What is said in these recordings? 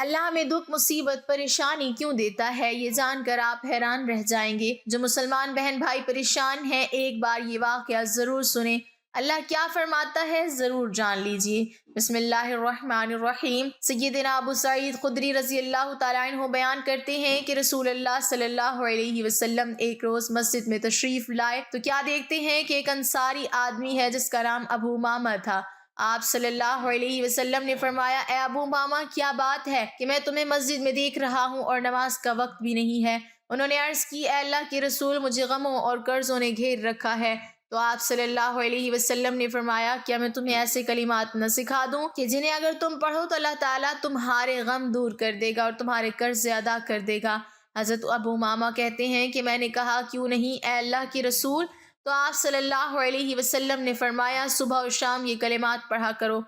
اللہ ہمیں دکھ مصیبت پریشانی کیوں دیتا ہے، یہ جان کر آپ حیران رہ جائیں گے۔ جو مسلمان بہن بھائی پریشان ہیں ایک بار یہ واقعہ ضرور سنیں، اللہ کیا فرماتا ہے ضرور جان لیجئے۔ بسم اللہ الرحمن الرحیم۔ سیدنا ابو سعید خدری رضی اللہ تعالیٰ عنہ بیان کرتے ہیں کہ رسول اللہ صلی اللہ علیہ وسلم ایک روز مسجد میں تشریف لائے تو کیا دیکھتے ہیں کہ ایک انصاری آدمی ہے جس کا نام ابو امامہ تھا۔ آپ صلی اللہ علیہ وسلم نے فرمایا، اے ابو امامہ کیا بات ہے کہ میں تمہیں مسجد میں دیکھ رہا ہوں اور نماز کا وقت بھی نہیں ہے؟ انہوں نے عرض کی، اے اللہ کے رسول، مجھے غموں اور قرضوں نے گھیر رکھا ہے۔ تو آپ صلی اللہ علیہ وسلم نے فرمایا، کیا میں تمہیں ایسے کلمات نہ سکھا دوں کہ جنہیں اگر تم پڑھو تو اللہ تعالیٰ تمہارے غم دور کر دے گا اور تمہارے قرض ادا کر دے گا؟ حضرت ابو امامہ کہتے ہیں کہ میں نے کہا، کیوں نہیں اے اللہ کے رسول؟ تو آپ صلی اللہ علیہ وسلم نے فرمایا، صبح و شام یہ کلمات پڑھا کرو،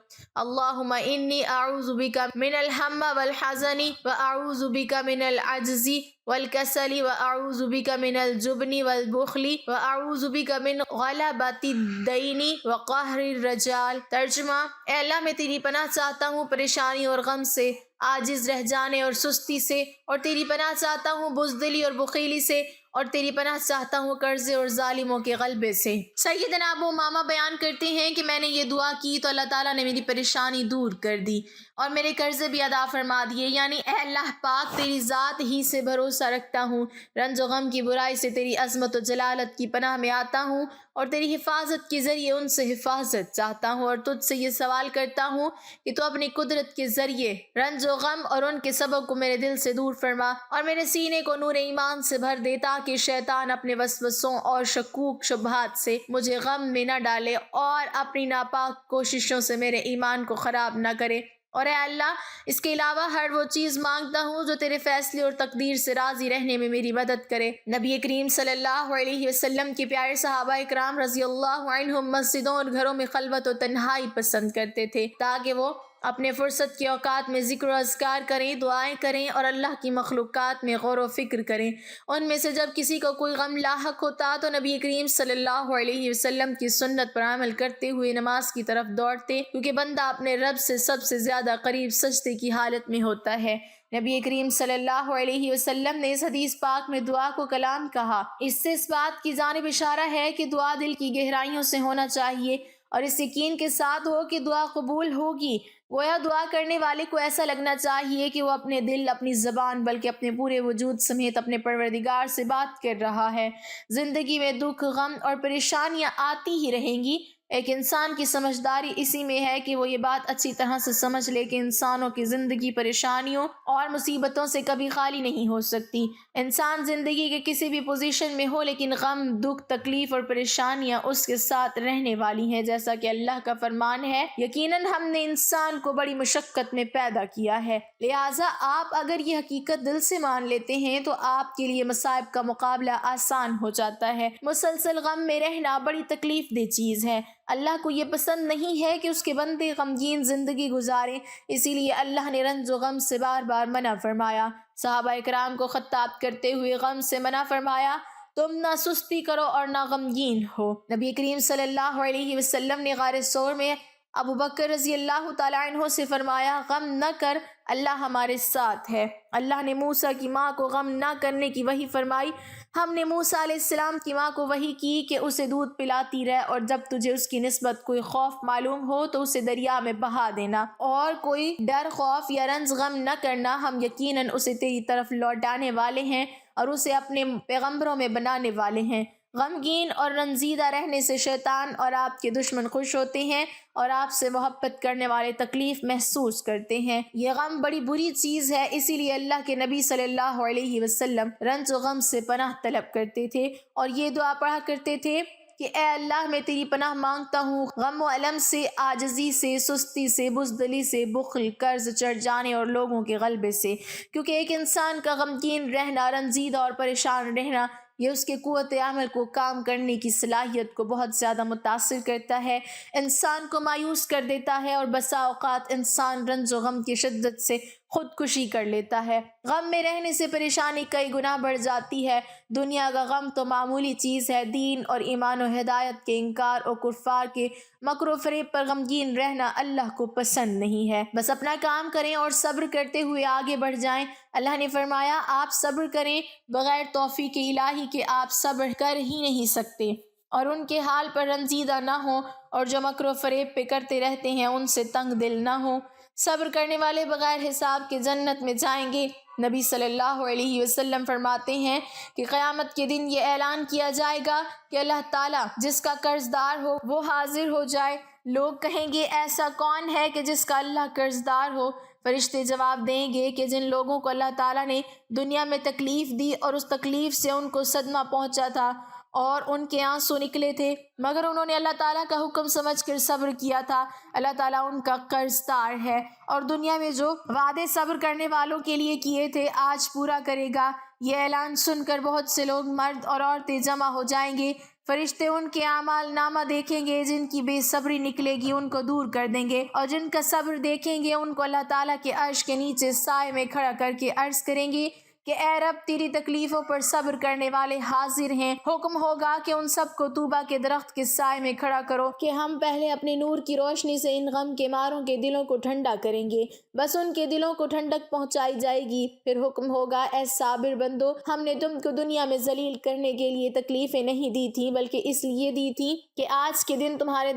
اللہم انی اعوذ بک من الہم والحزن واعوذ بک من العجز والکسل واعوذ بک من الجبن والبخل واعوذ بک من غلبۃ الدین وقہر الرجال۔ ترجمہ، اے اللہ میں تیری پناہ چاہتا ہوں پریشانی اور غم سے، عاجز رہ جانے اور سستی سے، اور تیری پناہ چاہتا ہوں بزدلی اور بخیلی سے، اور تیری پناہ چاہتا ہوں قرضے اور ظالموں کے غلبے سے۔ سیدنا ابو امامہ بیان کرتے ہیں کہ میں نے یہ دعا کی تو اللہ تعالیٰ نے میری پریشانی دور کر دی اور میرے قرضے بھی ادا فرما دیے، یعنی اے اللہ پاک تیری ذات ہی سے بھروسہ رکھتا ہوں، رنج و غم کی برائی سے تیری عظمت و جلالت کی پناہ میں آتا ہوں اور تیری حفاظت کے ذریعے ان سے حفاظت چاہتا ہوں، اور تجھ سے یہ سوال کرتا ہوں کہ تو اپنی قدرت کے ذریعے رنج و غم اور ان کے سبب کو میرے دل سے دور فرما اور میرے سینے کو نور ایمان سے بھر دے، تاکہ شیطان اپنے وسوسوں اور شکوک شبہات سے مجھے غم میں نہ ڈالے اور اپنی ناپاک کوششوں سے میرے ایمان کو خراب نہ کرے۔ اور اے اللہ اس کے علاوہ ہر وہ چیز مانگتا ہوں جو تیرے فیصلے اور تقدیر سے راضی رہنے میں میری مدد کرے۔ نبی کریم صلی اللہ علیہ وسلم کے پیارے صحابہ اکرام رضی اللہ عنہم مسجدوں اور گھروں میں خلوت و تنہائی پسند کرتے تھے تاکہ وہ اپنے فرصت کے اوقات میں ذکر و اذکار کریں، دعائیں کریں اور اللہ کی مخلوقات میں غور و فکر کریں۔ ان میں سے جب کسی کو کوئی غم لاحق ہوتا تو نبی کریم صلی اللہ علیہ وسلم کی سنت پر عمل کرتے ہوئے نماز کی طرف دوڑتے، کیونکہ بندہ اپنے رب سے سب سے زیادہ قریب سجدے کی حالت میں ہوتا ہے۔ نبی کریم صلی اللہ علیہ وسلم نے اس حدیث پاک میں دعا کو کلام کہا۔ اس سے اس بات کی جانب اشارہ ہے کہ دعا دل کی گہرائیوں سے ہونا چاہیے اور اس یقین کے ساتھ ہو کہ دعا قبول ہوگی۔ گویا دعا کرنے والے کو ایسا لگنا چاہیے کہ وہ اپنے دل، اپنی زبان، بلکہ اپنے پورے وجود سمیت اپنے پروردگار سے بات کر رہا ہے۔ زندگی میں دکھ، غم اور پریشانیاں آتی ہی رہیں گی۔ ایک انسان کی سمجھداری اسی میں ہے کہ وہ یہ بات اچھی طرح سے سمجھ لے کہ انسانوں کی زندگی پریشانیوں اور مصیبتوں سے کبھی خالی نہیں ہو سکتی۔ انسان زندگی کے کسی بھی پوزیشن میں ہو لیکن غم، دکھ، تکلیف اور پریشانیاں اس کے ساتھ رہنے والی ہیں، جیسا کہ اللہ کا فرمان ہے، یقیناً ہم نے انسان کو بڑی مشقت میں پیدا کیا ہے۔ لہٰذا آپ اگر یہ حقیقت دل سے مان لیتے ہیں تو آپ کے لیے مصائب کا مقابلہ آسان ہو جاتا ہے۔ مسلسل غم میں رہنا بڑی تکلیف دہ چیز ہے۔ اللہ کو یہ پسند نہیں ہے کہ اس کے بندے غمگین زندگی گزاریں، اسی لیے اللہ نے رنج و غم سے بار بار منع فرمایا۔ صحابہ اکرام کو خطاب کرتے ہوئے غم سے منع فرمایا، تم نہ سستی کرو اور نہ غمگین ہو۔ نبی کریم صلی اللہ علیہ وسلم نے غار ثور میں ابو بکر رضی اللہ تعالیٰ عنہ سے فرمایا، غم نہ کر، اللہ ہمارے ساتھ ہے۔ اللہ نے موسیٰ کی ماں کو غم نہ کرنے کی وحی فرمائی۔ ہم نے موسیٰ علیہ السلام کی ماں کو وحی کی کہ اسے دودھ پلاتی رہ اور جب تجھے اس کی نسبت کوئی خوف معلوم ہو تو اسے دریا میں بہا دینا، اور کوئی ڈر، خوف یا رنج غم نہ کرنا، ہم یقیناً اسے تیری طرف لوٹانے والے ہیں اور اسے اپنے پیغمبروں میں بنانے والے ہیں۔ غمگین اور رنجیدہ رہنے سے شیطان اور آپ کے دشمن خوش ہوتے ہیں اور آپ سے محبت کرنے والے تکلیف محسوس کرتے ہیں۔ یہ غم بڑی بری چیز ہے، اسی لیے اللہ کے نبی صلی اللہ علیہ وسلم رنج و غم سے پناہ طلب کرتے تھے اور یہ دعا پڑھا کرتے تھے کہ اے اللہ میں تیری پناہ مانگتا ہوں غم و الم سے، عاجزی سے، سستی سے، بزدلی سے، بخل، قرض چڑھ جانے اور لوگوں کے غلبے سے، کیونکہ ایک انسان کا غمگین رہنا، رنجیدہ اور پریشان رہنا، یہ اس کے قوت عمل کو کام کرنے کی صلاحیت کو بہت زیادہ متاثر کرتا ہے، انسان کو مایوس کر دیتا ہے اور بسا اوقات انسان رنج و غم کی شدت سے خودکشی کر لیتا ہے۔ غم میں رہنے سے پریشانی کئی گنا بڑھ جاتی ہے۔ دنیا کا غم تو معمولی چیز ہے، دین اور ایمان و ہدایت کے انکار اور کفار کے مکر و فریب پر غمگین رہنا اللہ کو پسند نہیں ہے۔ بس اپنا کام کریں اور صبر کرتے ہوئے آگے بڑھ جائیں۔ اللہ نے فرمایا آپ صبر کریں، بغیر توفیق الہی کے آپ صبر کر ہی نہیں سکتے، اور ان کے حال پر رنجیدہ نہ ہوں، اور جو مکر و فریب پہ کرتے رہتے ہیں ان سے تنگ دل نہ ہوں۔ صبر کرنے والے بغیر حساب کے جنت میں جائیں گے۔ نبی صلی اللہ علیہ وسلم فرماتے ہیں کہ قیامت کے دن یہ اعلان کیا جائے گا کہ اللہ تعالیٰ جس کا قرض دار ہو وہ حاضر ہو جائے۔ لوگ کہیں گے ایسا کون ہے کہ جس کا اللہ قرض دار ہو؟ فرشتے جواب دیں گے کہ جن لوگوں کو اللہ تعالیٰ نے دنیا میں تکلیف دی اور اس تکلیف سے ان کو صدمہ پہنچا تھا اور ان کے آنسو نکلے تھے، مگر انہوں نے اللہ تعالیٰ کا حکم سمجھ کر صبر کیا تھا، اللہ تعالیٰ ان کا قرض دار ہے اور دنیا میں جو وعدے صبر کرنے والوں کے لیے کیے تھے آج پورا کرے گا۔ یہ اعلان سن کر بہت سے لوگ مرد اور عورتیں جمع ہو جائیں گے۔ فرشتے ان کے اعمال نامہ دیکھیں گے، جن کی بے صبری نکلے گی ان کو دور کر دیں گے، اور جن کا صبر دیکھیں گے ان کو اللہ تعالیٰ کے عرش کے نیچے سائے میں کھڑا کر کے عرض کریں گے کہ اے رب تیری تکلیفوں پر صبر کرنے والے حاضر ہیں۔ حکم ہوگا کہ ان سب کو طوبہ کے درخت کے سائے میں کھڑا کرو کہ ہم پہلے اپنے نور کی روشنی سے ان غم کے ماروں کے دلوں کو ٹھنڈا کریں گے۔ بس ان کے دلوں کو ٹھنڈک پہنچائی جائے گی۔ پھر حکم ہوگا اے صابر بندو، ہم نے تم کو دنیا میں ذلیل کرنے کے لیے تکلیفیں نہیں دی تھیں، بلکہ اس لیے دی تھی کہ آج کے دن تمہارے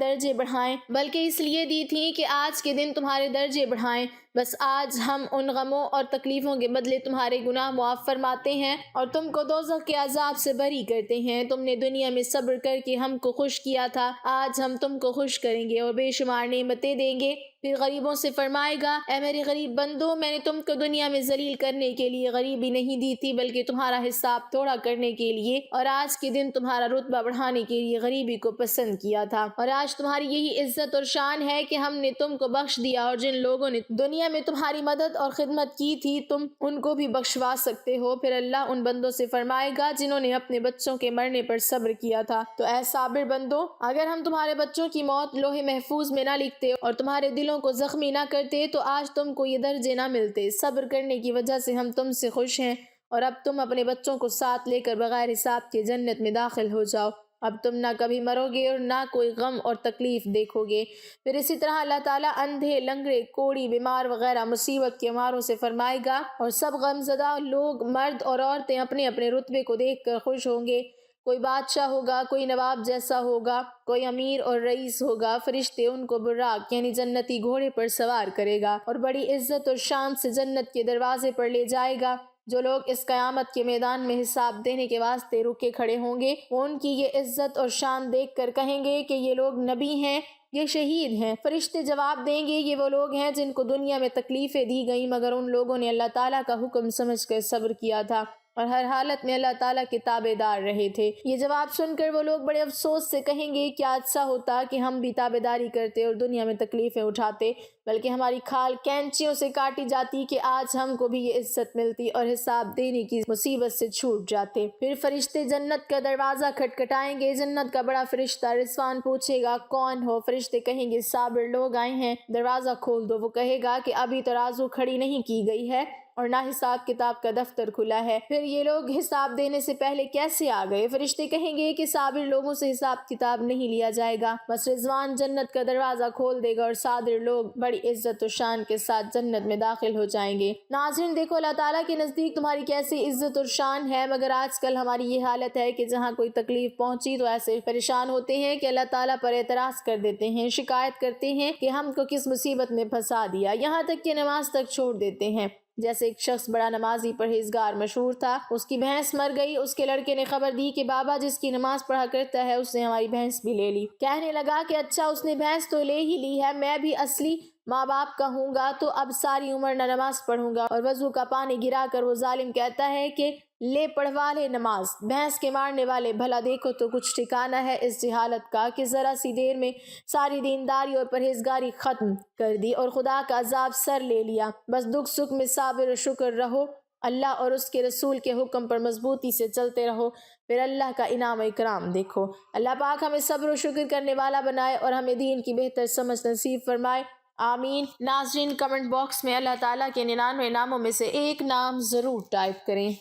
درجے بڑھائیں، بس آج ہم ان غموں اور تکلیفوں کے بدلے تمہارے گناہ معاف فرماتے ہیں اور تم کو دوزخ کے عذاب سے بری کرتے ہیں۔ تم نے دنیا میں صبر کر کے ہم کو خوش کیا تھا، آج ہم تم کو خوش کریں گے اور بے شمار نعمتیں دیں گے۔ پھر غریبوں سے فرمائے گا اے میرے غریب بندو، میں نے تم کو دنیا میں ذلیل کرنے کے لیے غریبی نہیں دی تھی، بلکہ تمہارا حساب تھوڑا کرنے کے لیے اور آج کے دن تمہارا رتبہ بڑھانے کے لیے غریبی کو پسند کیا تھا، اور آج تمہاری یہی عزت اور شان ہے کہ ہم نے تم کو بخش دیا، اور جن لوگوں نے دنیا میں تمہاری مدد اور خدمت کی تھی تم ان کو بھی بخشوا سکتے ہو۔ پھر اللہ ان بندوں سے فرمائے گا جنہوں نے اپنے بچوں کے مرنے پر صبر کیا تھا، تو اے صابر بندو، اگر ہم تمہارے بچوں کی موت لوح محفوظ میں نہ لکھتے اور تمہارے دلوں کو زخمی نہ کرتے تو آج تم کو یہ درجے نہ ملتے۔ صبر کرنے کی وجہ سے ہم تم سے خوش ہیں، اور اب تم اپنے بچوں کو ساتھ لے کر بغیر حساب کے جنت میں داخل ہو جاؤ۔ اب تم نہ کبھی مرو گے اور نہ کوئی غم اور تکلیف دیکھو گے۔ پھر اسی طرح اللہ تعالیٰ اندھے، لنگڑے، کوڑی، بیمار وغیرہ مصیبت کے ماروں سے فرمائے گا، اور سب غم زدہ لوگ مرد اور عورتیں اپنے اپنے رتبے کو دیکھ کر خوش ہوں گے۔ کوئی بادشاہ ہوگا، کوئی نواب جیسا ہوگا، کوئی امیر اور رئیس ہوگا۔ فرشتے ان کو براق یعنی جنتی گھوڑے پر سوار کرے گا اور بڑی عزت اور شان سے جنت کے دروازے پر لے جائے گا۔ جو لوگ اس قیامت کے میدان میں حساب دینے کے واسطے رکے کھڑے ہوں گے، وہ ان کی یہ عزت اور شان دیکھ کر کہیں گے کہ یہ لوگ نبی ہیں، یہ شہید ہیں۔ فرشتے جواب دیں گے یہ وہ لوگ ہیں جن کو دنیا میں تکلیفیں دی گئیں، مگر ان لوگوں نے اللہ تعالیٰ کا حکم سمجھ کر صبر کیا تھا اور ہر حالت میں اللہ تعالیٰ کے تابع دار رہے تھے۔ یہ جواب سن کر وہ لوگ بڑے افسوس سے کہیں گے کیا اچھا ہوتا کہ ہم بھی تابع داری کرتے اور دنیا میں تکلیفیں اٹھاتے، بلکہ ہماری کھال کینچیوں سے کاٹی جاتی کہ آج ہم کو بھی یہ عزت ملتی اور حساب دینے کی مصیبت سے چھوٹ جاتے۔ پھر فرشتے جنت کا دروازہ کھٹکھٹائیں گے۔ جنت کا بڑا فرشتہ رضوان پوچھے گا کون ہو؟ فرشتے کہیں گے صابر لوگ آئے ہیں، دروازہ کھول دو۔ وہ کہے گا کہ ابھی ترازو کھڑی نہیں کی گئی ہے اور نہ حساب کتاب کا دفتر کھلا ہے، پھر یہ لوگ حساب دینے سے پہلے کیسے آ گئے؟ فرشتے کہیں گے کہ صابر لوگوں سے حساب کتاب نہیں لیا جائے گا۔ بس رضوان جنت کا دروازہ کھول دے گا اور صادر لوگ بڑی عزت و شان کے ساتھ جنت میں داخل ہو جائیں گے۔ ناظرین دیکھو اللہ تعالیٰ کے نزدیک تمہاری کیسی عزت اور شان ہے، مگر آج کل ہماری یہ حالت ہے کہ جہاں کوئی تکلیف پہنچی تو ایسے پریشان ہوتے ہیں کہ اللہ تعالیٰ پر اعتراض کر دیتے ہیں، شکایت کرتے ہیں کہ ہم کو کس مصیبت میں پھنسا دیا، یہاں تک کہ نماز تک چھوڑ دیتے ہیں۔ جیسے ایک شخص بڑا نمازی پرہیزگار مشہور تھا، اس کی بھینس مر گئی۔ اس کے لڑکے نے خبر دی کہ بابا جس کی نماز پڑھا کرتا ہے اس نے ہماری بھینس بھی لے لی۔ کہنے لگا کہ اچھا اس نے بھینس تو لے ہی لی ہے، میں بھی اصلی ماں باپ کا ہوں گا تو اب ساری عمر نہ نماز پڑھوں گا۔ اور وضو کا پانی گرا کر وہ ظالم کہتا ہے کہ لے پڑھوا لے نماز، بھینس کے مارنے والے، بھلا دیکھو تو کچھ ٹھکانہ ہے اس جہالت کا کہ ذرا سی دیر میں ساری دینداری اور پرہیزگاری ختم کر دی اور خدا کا عذاب سر لے لیا۔ بس دکھ سکھ میں صابر و شکر رہو، اللہ اور اس کے رسول کے حکم پر مضبوطی سے چلتے رہو، پھر اللہ کا انعام و اکرام دیکھو۔ اللہ پاک ہمیں صبر و شکر کرنے والا بنائے اور ہمیں دین کی بہتر سمجھ نصیب فرمائے۔ آمین۔ ناظرین، کمنٹ باکس میں اللہ تعالیٰ کے 99 ناموں میں سے ایک نام ضرور ٹائپ کریں۔